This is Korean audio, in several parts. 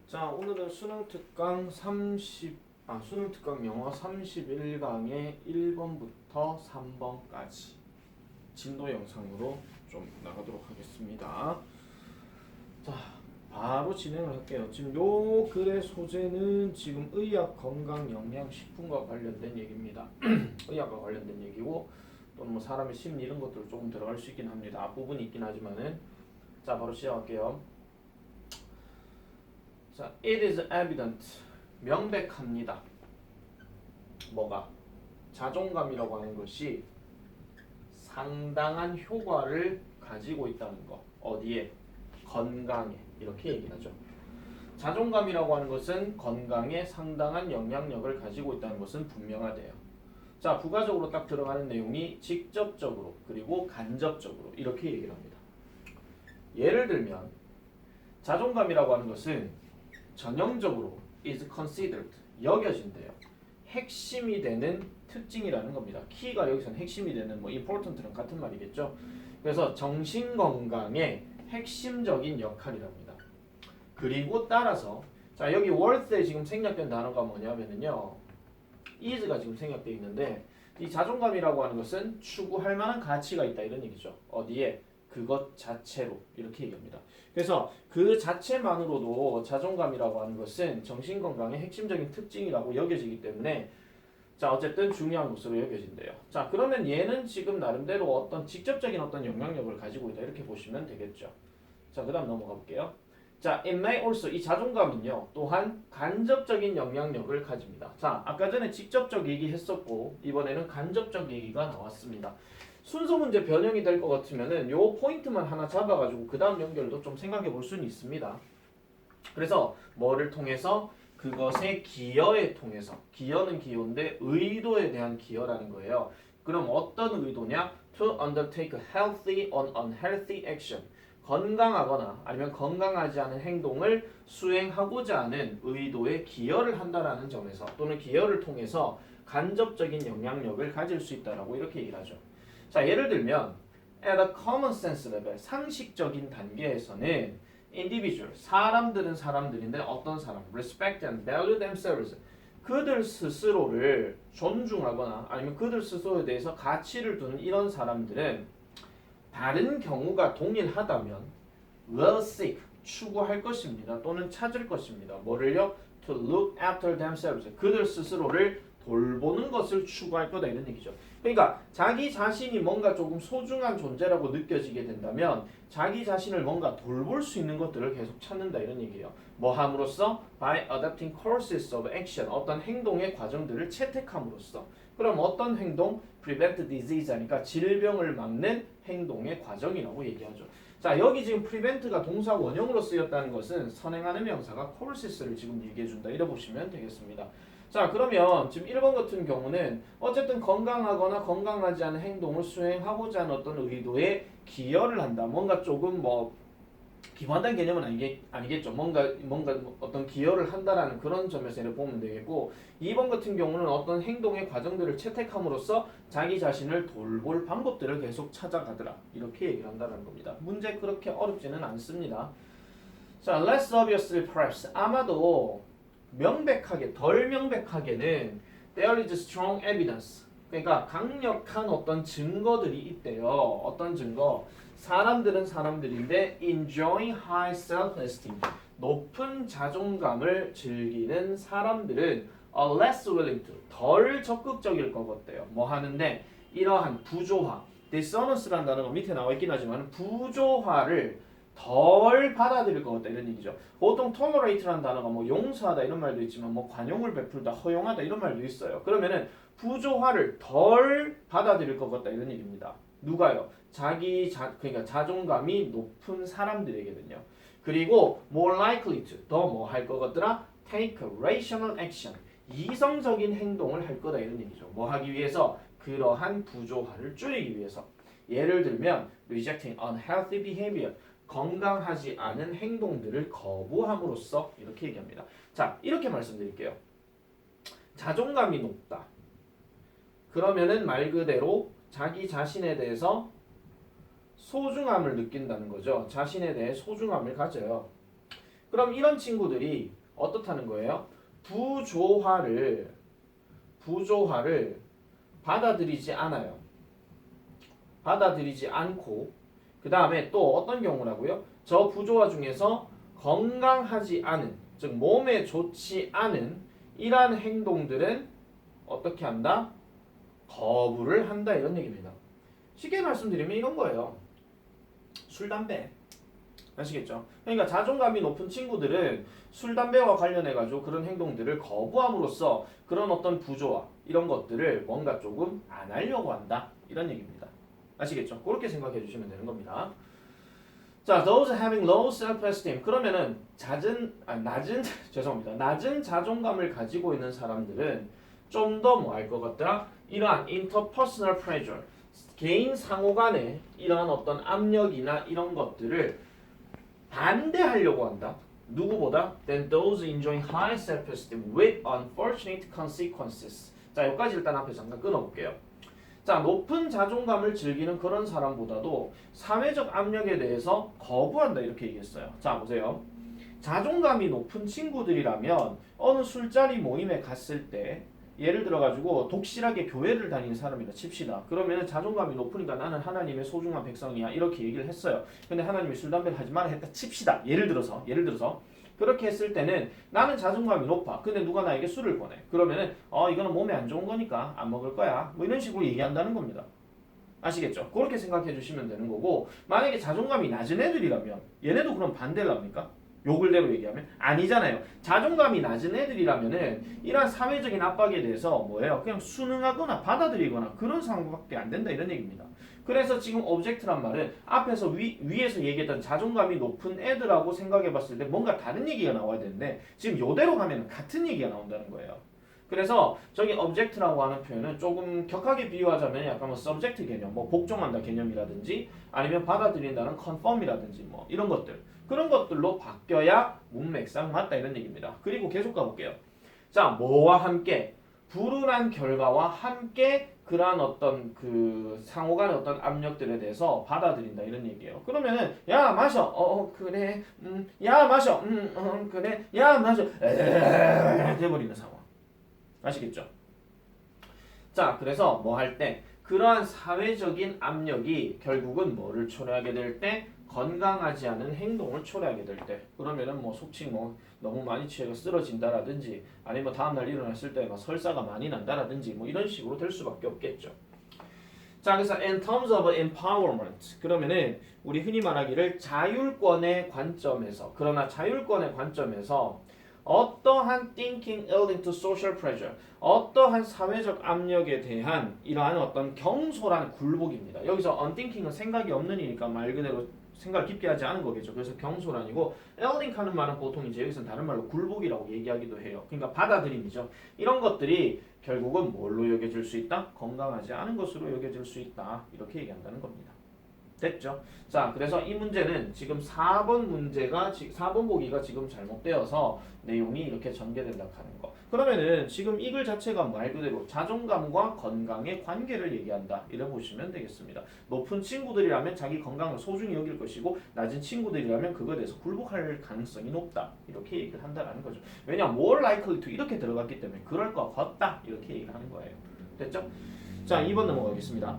자, 오늘은 수능 특강 영어 31강의 1번부터 3번까지 진도 영상으로 좀 나가도록 하겠습니다. 자, 바로 진행을 할게요. 지금 요 글의 소재는 지금 의학, 건강, 영양, 식품과 관련된 얘기입니다. 의학과 관련된 얘기고 또는 뭐 사람의 심리 이런 것들 조금 들어갈 수 있긴 합니다. 앞부분이 있긴 하지만은 자, 바로 시작할게요. 자, it is evident. 명백합니다. 뭐가? 자존감이라고 하는 것이 상당한 효과를 가지고 있다는 거. 어디에? 건강에. 이렇게 얘기하죠. 자존감이라고 하는 것은 건강에 상당한 영향력을 가지고 있다는 것은 분명하대요. 자, 부가적으로 딱 들어가는 내용이 직접적으로 그리고 간접적으로 이렇게 얘기를 합니다. 예를 들면 자존감이라고 하는 것은 전형적으로 is considered 여겨진대요. 핵심이 되는 특징이라는 겁니다. 키가 여기서는 핵심이 되는 뭐 important랑 같은 말이겠죠. 그래서 정신 건강의 핵심적인 역할이랍니다. 그리고 따라서 자, 여기 worth에 지금 생략된 단어가 뭐냐면요. is가 지금 생략되어 있는데 이 자존감이라고 하는 것은 추구할 만한 가치가 있다 이런 얘기죠. 어디에? 그것 자체로 이렇게 얘기합니다. 그래서 그 자체만으로도 자존감이라고 하는 것은 정신건강의 핵심적인 특징이라고 여겨지기 때문에 자, 어쨌든 중요한 것으로 여겨진대요. 자, 그러면 얘는 지금 나름대로 어떤 직접적인 어떤 영향력을 가지고 있다 이렇게 보시면 되겠죠. 자, 그 다음 넘어가 볼게요. 자, it may also 이 자존감은요 또한 간접적인 영향력을 가집니다. 자, 아까 전에 직접적 얘기했었고 이번에는 간접적 얘기가 나왔습니다. 순서 문제 변형이 될 것 같으면은 요 포인트만 하나 잡아가지고 그 다음 연결도 좀 생각해 볼 수는 있습니다. 그래서 뭐를 통해서? 그것의 기여에 통해서. 기여는 기여인데 의도에 대한 기여라는 거예요. 그럼 어떤 의도냐? To undertake a healthy or unhealthy action. 건강하거나 아니면 건강하지 않은 행동을 수행하고자 하는 의도에 기여를 한다라는 점에서 또는 기여를 통해서 간접적인 영향력을 가질 수 있다라고 이렇게 얘기를 하죠. 자, 예를 들면 at a common sense level 상식적인 단계에서는 individual 사람들은 사람들인데 어떤 사람 respect and value themselves 그들 스스로를 존중하거나 아니면 그들 스스로에 대해서 가치를 두는 이런 사람들은 다른 경우가 동일하다면 will seek 추구할 것입니다. 또는 찾을 것입니다. 뭐를요? To look after themselves 그들 스스로를 돌보는 것을 추구할 거다 이런 얘기죠. 그러니까 자기 자신이 뭔가 조금 소중한 존재라고 느껴지게 된다면 자기 자신을 뭔가 돌볼 수 있는 것들을 계속 찾는다 이런 얘기예요. 뭐 함으로써? By adapting courses of action 어떤 행동의 과정들을 채택함으로써 그럼 어떤 행동? Prevent disease 하니까 질병을 막는 행동의 과정이라고 얘기하죠. 자, 여기 지금 prevent가 동사 원형으로 쓰였다는 것은 선행하는 명사가 courses를 지금 얘기해준다 이래 보시면 되겠습니다. 자, 그러면 지금 1번 같은 경우는 어쨌든 건강하거나 건강하지 않은 행동을 수행하고자 하는 어떤 의도에 기여를 한다. 뭔가 조금 뭐 기반된 개념은 아니겠죠. 뭔가 어떤 기여를 한다라는 그런 점에서 보면 되겠고 2번 같은 경우는 어떤 행동의 과정들을 채택함으로써 자기 자신을 돌볼 방법들을 계속 찾아가더라. 이렇게 얘기를 한다는 겁니다. 문제 그렇게 어렵지는 않습니다. 자, less obviously perhaps 아마도 명백하게 덜 명백하게는 there is strong evidence 그러니까 강력한 어떤 증거들이 있대요. 어떤 증거? 사람들은 사람들인데 enjoying high self-esteem 높은 자존감을 즐기는 사람들은 less willing to 덜 적극적일 것 같대요. 뭐 하는데 이러한 부조화 dishonest라는 단어가 밑에 나와 있긴 하지만 부조화를 덜 받아들일 것 같다 이런 얘기죠. 보통 tolerate라는 단어가 뭐 용서하다 이런 말도 있지만 뭐 관용을 베풀다, 허용하다 이런 말도 있어요. 그러면은 부조화를 덜 받아들일 것 같다 이런 얘기입니다. 누가요? 그러니까 자존감이 높은 사람들에게는요. 그리고 more likely to 더 뭐 할 것 같더라? take a rational action 이성적인 행동을 할 거다 이런 얘기죠. 뭐 하기 위해서? 그러한 부조화를 줄이기 위해서. 예를 들면 rejecting unhealthy behavior 건강하지 않은 행동들을 거부함으로써 이렇게 얘기합니다. 자, 이렇게 말씀드릴게요. 자존감이 높다. 그러면은 말 그대로 자기 자신에 대해서 소중함을 느낀다는 거죠. 자신에 대해 소중함을 가져요. 그럼 이런 친구들이 어떻다는 거예요? 부조화를 받아들이지 않아요. 받아들이지 않고 그 다음에 또 어떤 경우라고요? 저 부조화 중에서 건강하지 않은, 즉 몸에 좋지 않은 이러한 행동들은 어떻게 한다? 거부를 한다 이런 얘기입니다. 쉽게 말씀드리면 이런 거예요. 술, 담배. 아시겠죠? 그러니까 자존감이 높은 친구들은 술, 담배와 관련해가지고 그런 행동들을 거부함으로써 그런 어떤 부조화 이런 것들을 뭔가 조금 안 하려고 한다 이런 얘기입니다. 아시겠죠? 그렇게 생각해 주시면 되는 겁니다. 자, those having low self-esteem. 그러면은 낮은 자존감을 가지고 있는 사람들은 좀 더 뭐 할 것 같더라? 이러한 interpersonal pressure, 개인 상호 간의 이러한 어떤 압력이나 이런 것들을 반대하려고 한다. 누구보다? Than those enjoying high self-esteem with unfortunate consequences. 자, 여기까지 일단 앞에 잠깐 끊어볼게요. 자, 높은 자존감을 즐기는 그런 사람보다도 사회적 압력에 대해서 거부한다 이렇게 얘기했어요. 자, 보세요. 자존감이 높은 친구들이라면 어느 술자리 모임에 갔을 때 예를 들어가지고 독실하게 교회를 다니는 사람이라 칩시다. 그러면 자존감이 높으니까 나는 하나님의 소중한 백성이야 이렇게 얘기를 했어요. 근데 하나님이 술, 담배를 하지 마라 했다 칩시다. 예를 들어서 그렇게 했을 때는 나는 자존감이 높아. 근데 누가 나에게 술을 권해. 그러면은 이거는 몸에 안 좋은 거니까 안 먹을 거야. 뭐 이런 식으로 얘기한다는 겁니다. 아시겠죠? 그렇게 생각해 주시면 되는 거고, 만약에 자존감이 낮은 애들이라면 얘네도 그럼 반대를 합니까? 요글대로 얘기하면 아니잖아요. 자존감이 낮은 애들이라면은 이러한 사회적인 압박에 대해서 뭐예요? 그냥 순응하거나 받아들이거나 그런 상황밖에 안 된다 이런 얘기입니다. 그래서 지금 오브젝트란 말은 앞에서 위에서 얘기했던 자존감이 높은 애들하고 생각해 봤을 때 뭔가 다른 얘기가 나와야 되는데 지금 요대로 가면 같은 얘기가 나온다는 거예요. 그래서 저기 object라고 하는 표현은 조금 격하게 비유하자면 약간 뭐 subject 개념, 뭐 복종한다 개념이라든지 아니면 받아들인다는 conform이라든지 뭐 이런 것들 그런 것들로 바뀌어야 문맥상 맞다 이런 얘기입니다. 그리고 계속 가볼게요. 자, 뭐와 함께 불운한 결과와 함께 그러한 어떤 그 상호간의 어떤 압력들에 대해서 받아들인다 이런 얘기예요. 그러면은 야 마셔 그래 야 마셔 그래 야 마셔 돼버리는 상황. 아시겠죠? 자, 그래서 뭐 할 때 그러한 사회적인 압력이 결국은 뭐를 초래하게 될 때 건강하지 않은 행동을 초래하게 될 때 그러면은 뭐 속칭 뭐 너무 많이 취해서 쓰러진다라든지 아니면 다음날 일어났을 때 막 설사가 많이 난다라든지 뭐 이런 식으로 될 수밖에 없겠죠. 자, 그래서 in terms of empowerment 그러면은 우리 흔히 말하기를 자율권의 관점에서 그러나 자율권의 관점에서 어떠한 thinking yielding to social pressure 어떠한 사회적 압력에 대한 이러한 어떤 경솔한 굴복입니다. 여기서 unthinking은 생각이 없는 이니까 말 그대로 생각을 깊게 하지 않은 거겠죠. 그래서 경솔아니고 yielding 하는 말은 보통 이제 여기서는 다른 말로 굴복이라고 얘기하기도 해요. 그러니까 받아들임이죠. 이런 것들이 결국은 뭘로 여겨질 수 있다? 건강하지 않은 것으로 여겨질 수 있다. 이렇게 얘기한다는 겁니다. 됐죠? 자, 그래서 이 문제는 지금 4번 보기가 지금 잘못되어서 내용이 이렇게 전개된다 하는 거. 그러면은 지금 이 글 자체가 말 그대로 자존감과 건강의 관계를 얘기한다. 이래 보시면 되겠습니다. 높은 친구들이라면 자기 건강을 소중히 여길 것이고 낮은 친구들이라면 그거에 대해서 굴복할 가능성이 높다. 이렇게 얘기를 한다는 거죠. 왜냐하면 more likely to 이렇게 들어갔기 때문에 그럴 것 같다. 이렇게 얘기를 하는 거예요. 됐죠? 자, 2번 넘어가겠습니다.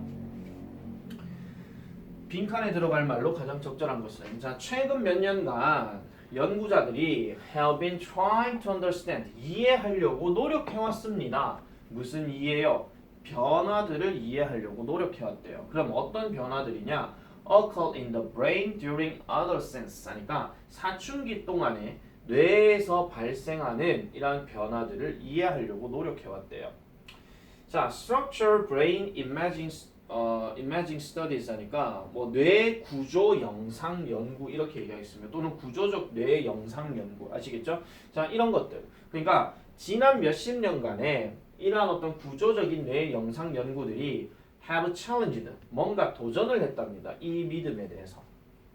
빈칸에 들어갈 말로 가장 적절한 것은 자, 최근 몇 년간 연구자들이 have been trying to understand 이해하려고 노력해왔습니다. 무슨 이해요? 변화들을 이해하려고 노력해왔대요. 그럼 어떤 변화들이냐? occur in the brain during adolescence 하니까 사춘기 동안에 뇌에서 발생하는 이러한 변화들을 이해하려고 노력해왔대요. 자, structure brain imaging studies 하니까 뭐 뇌 구조 영상 연구 이렇게 얘기하겠습니다. 또는 구조적 뇌 영상 연구 아시겠죠? 자, 이런 것들. 그러니까 지난 몇십 년간에 이러한 어떤 구조적인 뇌 영상 연구들이 have challenged 뭔가 도전을 했답니다. 이 믿음에 대해서.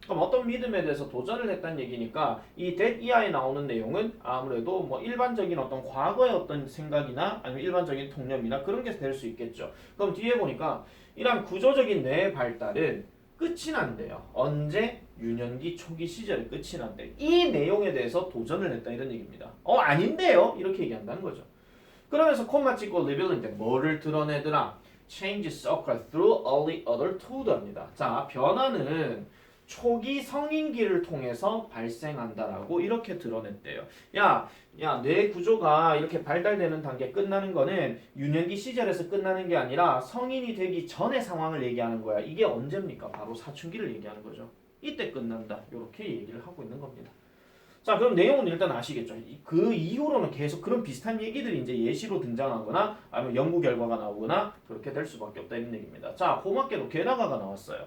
그럼 어떤 믿음에 대해서 도전을 했다는 얘기니까 이 that 이하에 나오는 내용은 아무래도 뭐 일반적인 어떤 과거의 어떤 생각이나 아니면 일반적인 통념이나 그런 게 될 수 있겠죠. 그럼 뒤에 보니까 이러한 구조적인 뇌의 발달은 끝이 난대요. 언제? 유년기 초기 시절에 끝이 난대. 이 내용에 대해서 도전을 했다 이런 얘기입니다. 아닌데요? 이렇게 얘기한다는 거죠. 그러면서 콤마 찍고 reveal인데 뭐를 드러내더라? Changes occur through early adulthood 합니다. 자, 변화는 초기 성인기를 통해서 발생한다라고 이렇게 드러냈대요. 야, 뇌 구조가 이렇게 발달되는 단계 끝나는 거는 유년기 시절에서 끝나는 게 아니라 성인이 되기 전의 상황을 얘기하는 거야. 이게 언제입니까? 바로 사춘기를 얘기하는 거죠. 이때 끝난다. 이렇게 얘기를 하고 있는 겁니다. 자, 그럼 내용은 일단 아시겠죠? 그 이후로는 계속 그런 비슷한 얘기들이 이제 예시로 등장하거나 아니면 연구 결과가 나오거나 그렇게 될 수밖에 없다 이런 얘기입니다. 자, 고맙게도 게다가가 나왔어요.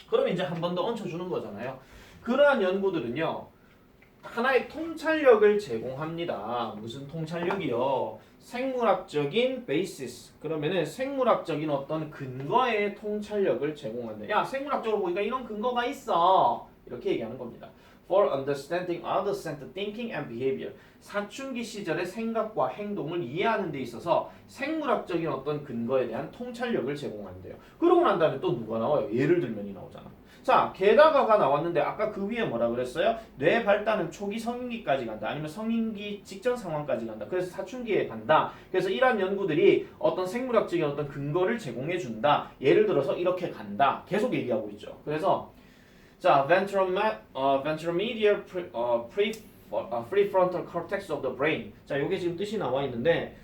그럼 이제 한 번 더 얹혀주는 거잖아요. 그러한 연구들은요, 하나의 통찰력을 제공합니다. 무슨 통찰력이요? 생물학적인 베이시스. 그러면은 생물학적인 어떤 근거의 통찰력을 제공한다. 야, 생물학적으로 보니까 이런 근거가 있어. 이렇게 얘기하는 겁니다. For understanding adolescent thinking and behavior. 사춘기 시절의 생각과 행동을 이해하는 데 있어서 생물학적인 어떤 근거에 대한 통찰력을 제공한대요. 그러고 난 다음에 또 누가 나와요? 예를 들면이 나오잖아. 자, 게다가가 나왔는데 아까 그 위에 뭐라 그랬어요? 뇌 발달은 초기 성인기까지 간다. 아니면 성인기 직전 상황까지 간다. 그래서 사춘기에 간다. 그래서 이러한 연구들이 어떤 생물학적인 어떤 근거를 제공해 준다. 예를 들어서 이렇게 간다. 계속 얘기하고 있죠. 그래서 자, ventromedial prefrontal cortex of the brain. 자, 요게 지금 뜻이 나와 있는데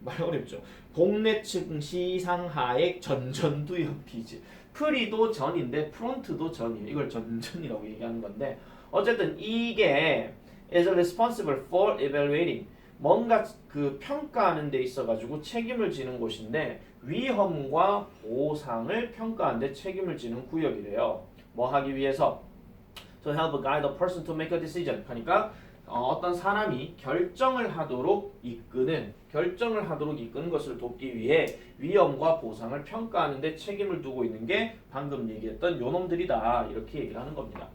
말 어렵죠. 복내층 시상하액 전전두엽 비즈. 프리도 전인데 프론트도 전이에요. 이걸 전전이라고 얘기하는 건데 어쨌든 이게 is responsible for evaluating. 뭔가 그 평가하는 데 있어 가지고 책임을 지는 곳인데 위험과 보상을 평가하는 데 책임을 지는 구역이래요. 뭐 하기 위해서? To help guide a person to make a decision. 그러니까 어떤 사람이 결정을 하도록 이끄는 것을 돕기 위해 위험과 보상을 평가하는 데 책임을 두고 있는 게 방금 얘기했던 요놈들이다. 이렇게 얘기를 하는 겁니다.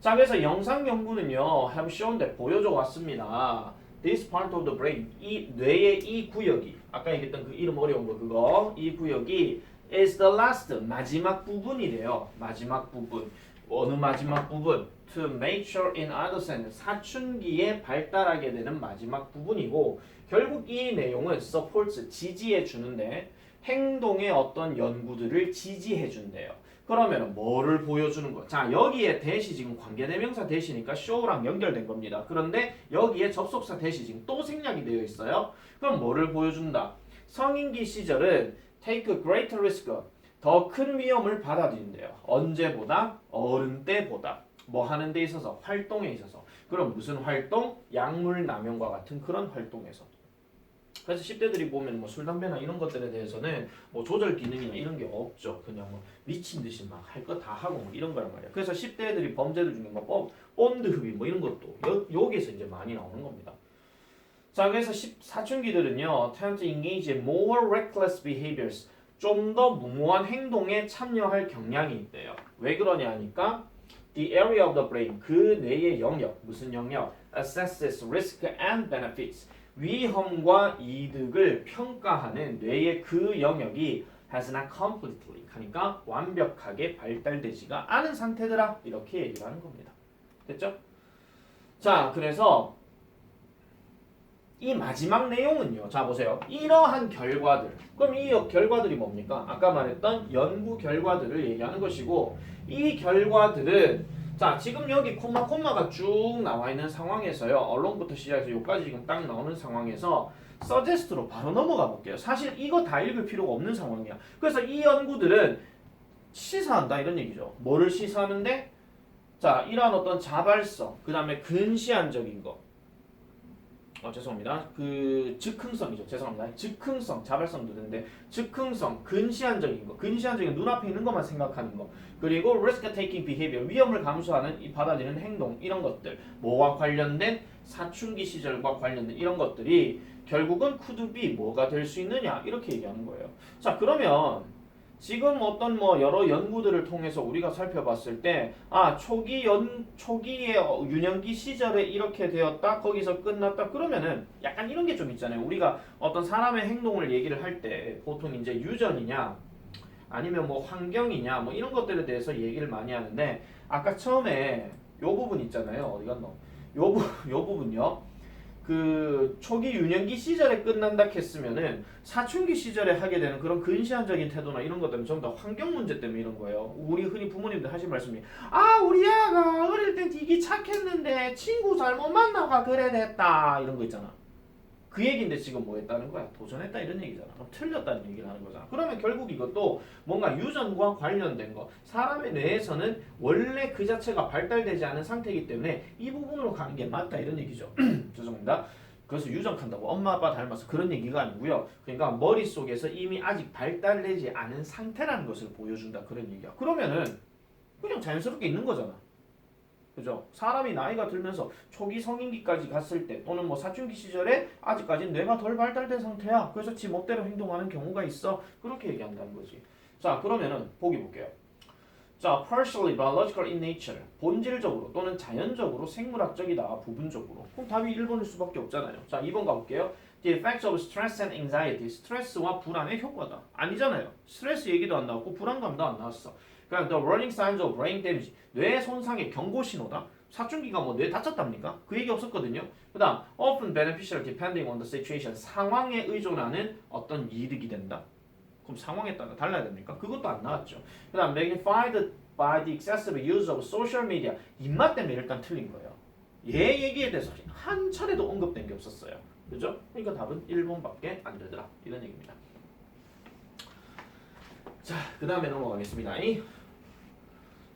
자, 그래서 영상 연구는요. have shown that 보여줘 왔습니다. This part of the brain, 이 뇌의 이 구역이 아까 얘기했던 그 이름 어려운 거 그거 이 구역이 is the last 마지막 부분이래요. 마지막 부분. 어느 마지막 부분? To mature in adolescence. 사춘기에 발달하게 되는 마지막 부분이고 결국 이 내용은 supports 지지해 주는데 행동의 어떤 연구들을 지지해 준대요. 그러면 뭐를 보여주는 거? 자, 여기에 대시 지금 관계대명사 대시니까 show랑 연결된 겁니다. 그런데 여기에 접속사 대시 지금 또 생략이 되어 있어요. 그럼 뭐를 보여준다? 성인기 시절은 take a greater risk. 더 큰 위험을 받아들인대요. 언제보다? 어른 때보다. 뭐 하는 데 있어서? 활동에 있어서. 그럼 무슨 활동? 약물 남용과 같은 그런 활동에서. 그래서 10대들이 보면 뭐 술, 담배나 이런 것들에 대해서는 뭐 조절 기능이나 이런 게 없죠. 그냥 뭐 미친 듯이 막 할 거 다 하고 뭐 이런 거란 말이야. 그래서 10대들이 범죄들 중에 뭐 본드 흡입 뭐 이런 것도 여기에서 이제 많이 나오는 겁니다. 자, 그래서 사춘기들은요, tend to engage in more reckless behaviors. 좀 더 무모한 행동에 참여할 경향이 있대요. 왜 그러냐 하니까 the area of the brain, 그 뇌의 영역, 무슨 영역? assesses risk and benefits. 위험과 이득을 평가하는 뇌의 그 영역이 has not completely, 하니까 완벽하게 발달되지가 않은 상태더라. 이렇게 얘기를 하는 겁니다. 됐죠? 자, 그래서 이 마지막 내용은요. 자, 보세요. 이러한 결과들. 그럼 이 결과들이 뭡니까? 아까 말했던 연구 결과들을 얘기하는 것이고 이 결과들은 자, 지금 여기 콤마가 쭉 나와 있는 상황에서요. 언론부터 시작해서 여기까지 지금 딱 나오는 상황에서 서제스트로 바로 넘어가 볼게요. 사실 이거 다 읽을 필요가 없는 상황이야. 그래서 이 연구들은 시사한다 이런 얘기죠. 뭐를 시사하는데? 자, 이러한 어떤 자발성, 그 다음에 근시안적인 거. 죄송합니다. 그 즉흥성이죠. 죄송합니다. 즉흥성, 자발성도 되는데 즉흥성, 근시안적인 거, 근시안적인 눈앞에 있는 것만 생각하는 거, 그리고 risk-taking behavior, 위험을 감수하는 이 받아들이는 행동 이런 것들, 뭐와 관련된 사춘기 시절과 관련된 이런 것들이 결국은 could be 뭐가 될 수 있느냐 이렇게 얘기하는 거예요. 자, 그러면 지금 어떤 뭐 여러 연구들을 통해서 우리가 살펴봤을 때 초기에 유년기 시절에 이렇게 되었다 거기서 끝났다 그러면은 약간 이런 게 좀 있잖아요. 우리가 어떤 사람의 행동을 얘기를 할 때 보통 이제 유전이냐 아니면 뭐 환경이냐 뭐 이런 것들에 대해서 얘기를 많이 하는데 아까 처음에 요 부분 있잖아요. 어디 갔노? 요 부분요. 그 초기 유년기 시절에 끝난다 했으면은 사춘기 시절에 하게 되는 그런 근시안적인 태도나 이런 것들은 전부 다 환경 문제 때문에 이런 거예요. 우리 흔히 부모님들 하신 말씀이 우리 애가 어릴 땐 되게 착했는데 친구 잘못 만나가 그래 됐다 이런 거 있잖아. 그 얘기인데 지금 뭐 했다는 거야? 도전했다 이런 얘기잖아. 그럼 틀렸다는 얘기를 하는 거잖아. 그러면 결국 이것도 뭔가 유전과 관련된 거 사람의 뇌에서는 원래 그 자체가 발달되지 않은 상태이기 때문에 이 부분으로 가는 게 맞다 이런 얘기죠. 죄송합니다. 그래서 유전한다고 엄마 아빠 닮아서 그런 얘기가 아니고요. 그러니까 머릿속에서 이미 아직 발달되지 않은 상태라는 것을 보여준다 그런 얘기야. 그러면은 그냥 자연스럽게 있는 거잖아. 그죠? 사람이 나이가 들면서 초기 성인기까지 갔을 때 또는 뭐 사춘기 시절에 아직까지는 뇌가 덜 발달된 상태야. 그래서 지 멋대로 행동하는 경우가 있어. 그렇게 얘기한다는 거지. 자, 그러면은 보기 볼게요. 자, partially biological in nature. 본질적으로 또는 자연적으로 생물학적이다. 부분적으로. 그럼 답이 1번일 수밖에 없잖아요. 자, 2번 가볼게요. The effects of stress and anxiety. 스트레스와 불안의 효과다. 아니잖아요. 스트레스 얘기도 안 나왔고 불안감도 안 나왔어. 그냥 the warning signs of brain damage. 뇌 손상의 경고 신호다. 사춘기가 뭐 뇌 다쳤답니까? 그 얘기 없었거든요. 그 다음 often beneficial depending on the situation. 상황에 의존하는 어떤 이득이 된다. 그럼 상황에 따라 달라야 됩니까? 그것도 안 나왔죠. 그 다음 magnified by the excessive use of social media. 입맛 때문에 일단 틀린 거예요. 얘 얘기에 대해서 한 차례도 언급된 게 없었어요. 그죠? 그러니까 답은 1번밖에 안 되더라. 이런 얘기입니다. 자, 그 다음에 넘어가겠습니다.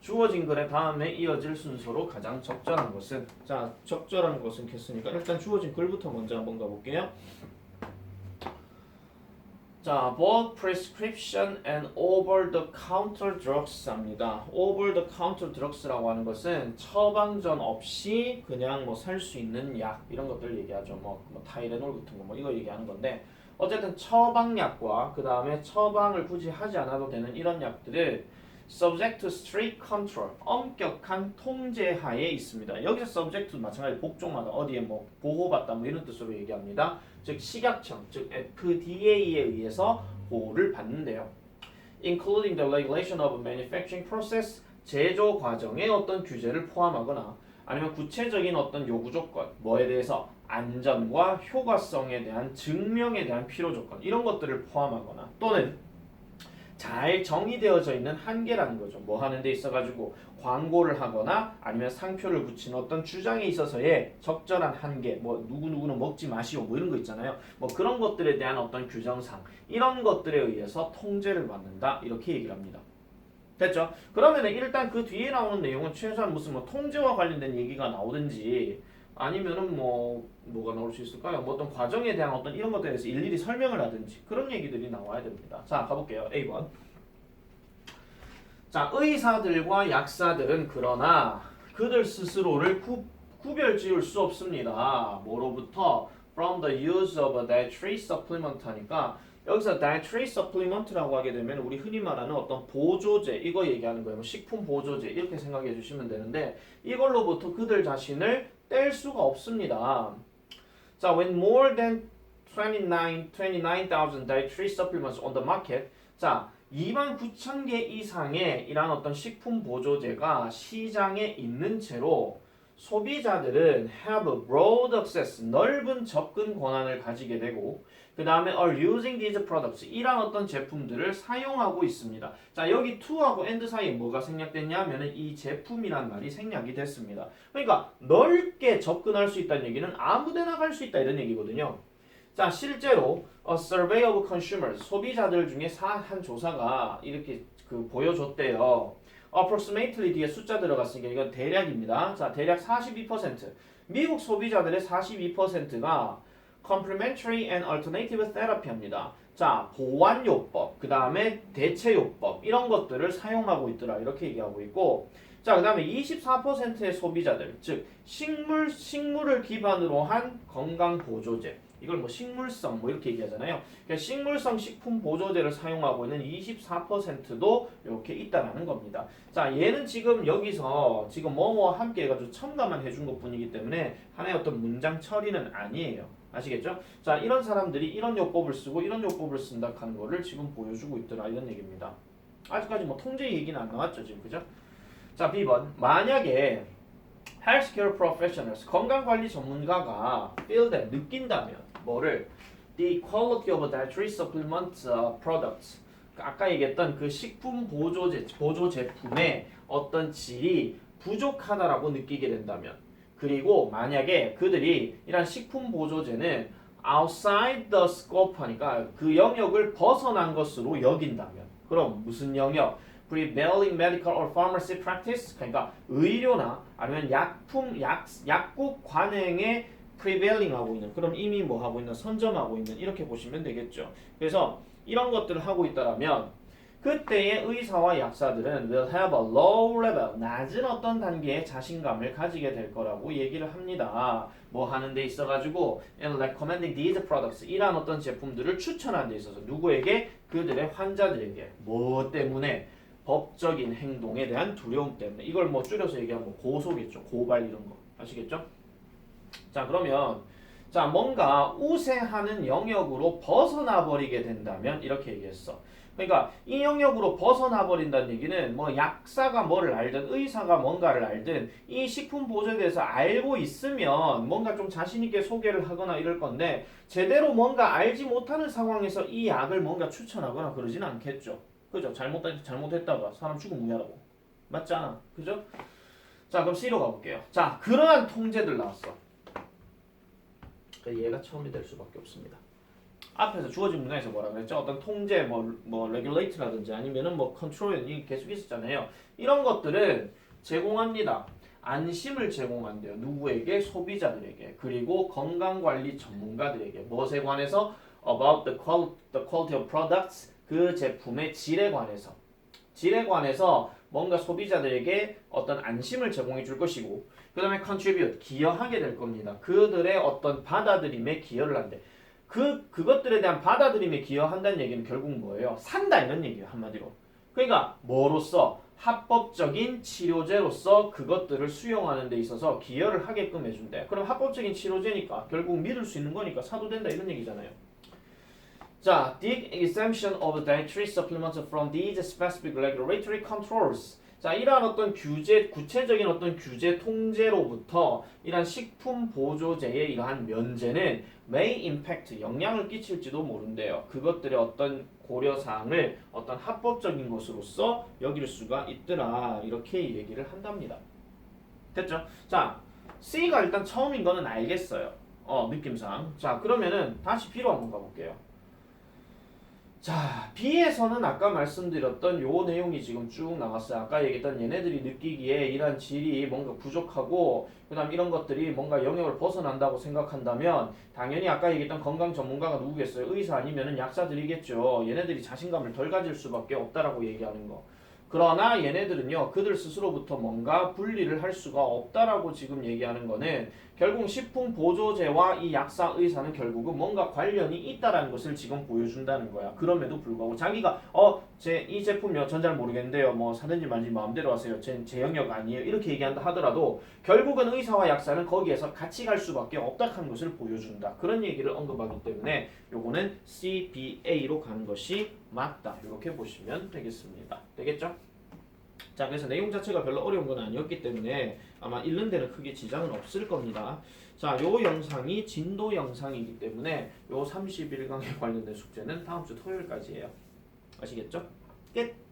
주어진 글의 다음에 이어질 순서로 가장 적절한 것은 자 적절한 것은 했으니까 일단 주어진 글부터 먼저 한번 가볼게요. 자, both prescription and over-the-counter drugs입니다. over-the-counter drugs라고 하는 것은 처방전 없이 그냥 뭐 살 수 있는 약 이런 것들 얘기하죠. 뭐 타이레놀 같은 거 뭐 이거 얘기하는 건데 어쨌든 처방약과 그 다음에 처방을 굳이 하지 않아도 되는 이런 약들을 subject to strict control, 엄격한 통제하에 있습니다. 여기서 subject 마찬가지 복종마다 어디에 뭐 보호받다 뭐 이런 뜻으로 얘기합니다. 즉 식약청, 즉 FDA에 의해서 보호를 받는데요. Including the regulation of manufacturing process, 제조 과정의 어떤 규제를 포함하거나 아니면 구체적인 어떤 요구 조건, 뭐에 대해서 안전과 효과성에 대한 증명에 대한 필요 조건 이런 것들을 포함하거나 또는 잘 정의되어져 있는 한계라는 거죠. 뭐 하는 데 있어가지고 광고를 하거나 아니면 상표를 붙이는 어떤 주장에 있어서의 적절한 한계, 뭐 누구누구는 먹지 마시오 뭐 이런 거 있잖아요. 뭐 그런 것들에 대한 어떤 규정상 이런 것들에 의해서 통제를 받는다 이렇게 얘기를 합니다. 됐죠? 그러면 일단 그 뒤에 나오는 내용은 최소한 무슨 뭐 통제와 관련된 얘기가 나오든지 아니면은 뭐가 나올 수 있을까요? 뭐 어떤 과정에 대한 어떤 이런 것들에 대해서 일일이 설명을 하든지 그런 얘기들이 나와야 됩니다. 자, 가볼게요. A번. 자, 의사들과 약사들은 그러나 그들 스스로를 구별 지을 수 없습니다. 뭐로부터? From the use of dietary supplement 하니까 여기서 dietary supplement라고 하게 되면 우리 흔히 말하는 어떤 보조제 이거 얘기하는 거예요. 식품 보조제 이렇게 생각해 주시면 되는데 이걸로부터 그들 자신을 뗄 수가 없습니다. 자, when more than 29,000 dietary supplements on the market. 자, 29,000개 이상의 이러한 어떤 식품 보조제가 시장에 있는 채로 소비자들은 have broad access, 넓은 접근 권한을 가지게 되고 그 다음에 are using these products, 이런 어떤 제품들을 사용하고 있습니다. 자, 여기 to하고 and 사이에 뭐가 생략됐냐면은 이 제품이란 말이 생략이 됐습니다. 그러니까 넓게 접근할 수 있다는 얘기는 아무데나 갈 수 있다 이런 얘기거든요. 자, 실제로 a survey of consumers, 소비자들 중에 한 조사가 이렇게 보여줬대요. approximately 뒤에 숫자 들어갔으니까 이건 대략입니다. 자, 대략 42%. 미국 소비자들의 42%가 complementary and alternative therapy입니다. 자, 보완요법, 그 다음에 대체요법 이런 것들을 사용하고 있더라 이렇게 얘기하고 있고 자, 그 다음에 24%의 소비자들, 즉 식물을 기반으로 한 건강보조제 이걸 뭐 식물성 뭐 이렇게 얘기하잖아요. 그러니까 식물성 식품 보조제를 사용하고 있는 24%도 이렇게 있다라는 겁니다. 자, 얘는 지금 여기서 지금 뭐뭐와 함께 해가지고 첨가만 해준 것뿐이기 때문에 하나의 어떤 문장 처리는 아니에요. 아시겠죠? 자, 이런 사람들이 이런 요법을 쓰고 이런 요법을 쓴다 하는 거를 지금 보여주고 있더라 이런 얘기입니다. 아직까지 뭐 통제 얘기는 안 나왔죠 지금 그죠? 자 B번 만약에 healthcare professionals 건강관리 전문가가 feel that 느낀다면 뭐를 the quality of dietary supplement products 아까 얘기했던 그 식품 보조 제품의 어떤 질이 부족하다라고 느끼게 된다면 그리고 만약에 그들이 이런 식품 보조제는 outside the scope 하니까 그 영역을 벗어난 것으로 여긴다면 그럼 무슨 영역? prevailing medical or pharmacy practice 그러니까 의료나 아니면 약국 관행에 prevailing 하고 있는 그럼 이미 뭐 하고 있는 선점하고 있는 이렇게 보시면 되겠죠. 그래서 이런 것들을 하고 있다라면 그때의 의사와 약사들은 will have a low level 낮은 어떤 단계의 자신감을 가지게 될 거라고 얘기를 합니다. 뭐 하는 데 있어가지고 in recommending these products 이란 어떤 제품들을 추천하는 데 있어서 누구에게? 그들의 환자들에게 뭐 때문에? 법적인 행동에 대한 두려움 때문에 이걸 뭐 줄여서 얘기하면 고소겠죠. 고발 이런 거 아시겠죠? 자 그러면 자 뭔가 우세하는 영역으로 벗어나 버리게 된다면 이렇게 얘기했어. 그러니까 이 영역으로 벗어나 버린다는 얘기는 뭐 약사가 뭐를 알든 의사가 뭔가를 알든 이 식품 보조에 대해서 알고 있으면 뭔가 좀 자신 있게 소개를 하거나 이럴 건데 제대로 뭔가 알지 못하는 상황에서 이 약을 뭔가 추천하거나 그러지는 않겠죠. 그죠? 잘못했다가 사람 죽으면 무야라고 맞잖아. 그죠? 자 그럼 C로 가볼게요. 자 그러한 통제들 나왔어. 얘가 처음이 될 수밖에 없습니다. 앞에서 주어진 문장에서 뭐라 그랬죠? 어떤 통제, 뭐 regulate라든지 아니면은 뭐 control 이 계속 있었잖아요. 이런 것들은 제공합니다. 안심을 제공한대요. 누구에게? 소비자들에게. 그리고 건강관리 전문가들에게. 무엇에 관해서? About the quality of products. 그 제품의 질에 관해서 뭔가 소비자들에게 어떤 안심을 제공해 줄 것이고 그 다음에 contribute, 기여하게 될 겁니다. 그들의 어떤 받아들임에 기여를 한대. 그것들에 대한 받아들임에 기여한다는 얘기는 결국 뭐예요? 산다 이런 얘기예요 한마디로. 그러니까 뭐로써? 합법적인 치료제로서 그것들을 수용하는 데 있어서 기여를 하게끔 해준대. 그럼 합법적인 치료제니까 결국 믿을 수 있는 거니까 사도 된다 이런 얘기잖아요. 자, the exemption of dietary supplements from these specific regulatory controls. 자, 이러한 어떤 규제, 구체적인 어떤 규제 통제로부터 이러한 식품 보조제의 이러한 면제는 may impact, 영향을 끼칠지도 모른대요. 그것들의 어떤 고려사항을 어떤 합법적인 것으로서 여길 수가 있더라. 이렇게 얘기를 한답니다. 됐죠? 자, C가 일단 처음인 거는 알겠어요. 느낌상. 자, 그러면은 다시 B로 한번 가볼게요. 자, B에서는 아까 말씀드렸던 요 내용이 지금 쭉 나왔어요. 아까 얘기했던 얘네들이 느끼기에 이런 질이 뭔가 부족하고 그 다음 이런 것들이 뭔가 영역을 벗어난다고 생각한다면 당연히 아까 얘기했던 건강 전문가가 누구겠어요? 의사 아니면은 약사들이겠죠. 얘네들이 자신감을 덜 가질 수밖에 없다라고 얘기하는 거. 그러나 얘네들은요 그들 스스로부터 뭔가 분리를 할 수가 없다라고 지금 얘기하는 거는 결국 식품 보조제와 이 약사 의사는 결국은 뭔가 관련이 있다라는 것을 지금 보여준다는 거야. 그럼에도 불구하고 자기가 이 제품요 전 잘 모르겠는데요 뭐 사든지 말든지 마음대로 하세요. 제 영역 아니에요 이렇게 얘기한다 하더라도 결국은 의사와 약사는 거기에서 같이 갈 수밖에 없다는 것을 보여준다. 그런 얘기를 언급하기 때문에 요거는 CBA로 가는 것이 맞다. 이렇게 보시면 되겠습니다. 되겠죠? 자, 그래서 내용 자체가 별로 어려운 건 아니었기 때문에 아마 읽는 데는 크게 지장은 없을 겁니다. 자, 요 영상이 진도 영상이기 때문에 요 31강에 관련된 숙제는 다음 주 토요일까지예요. 아시겠죠? 끝!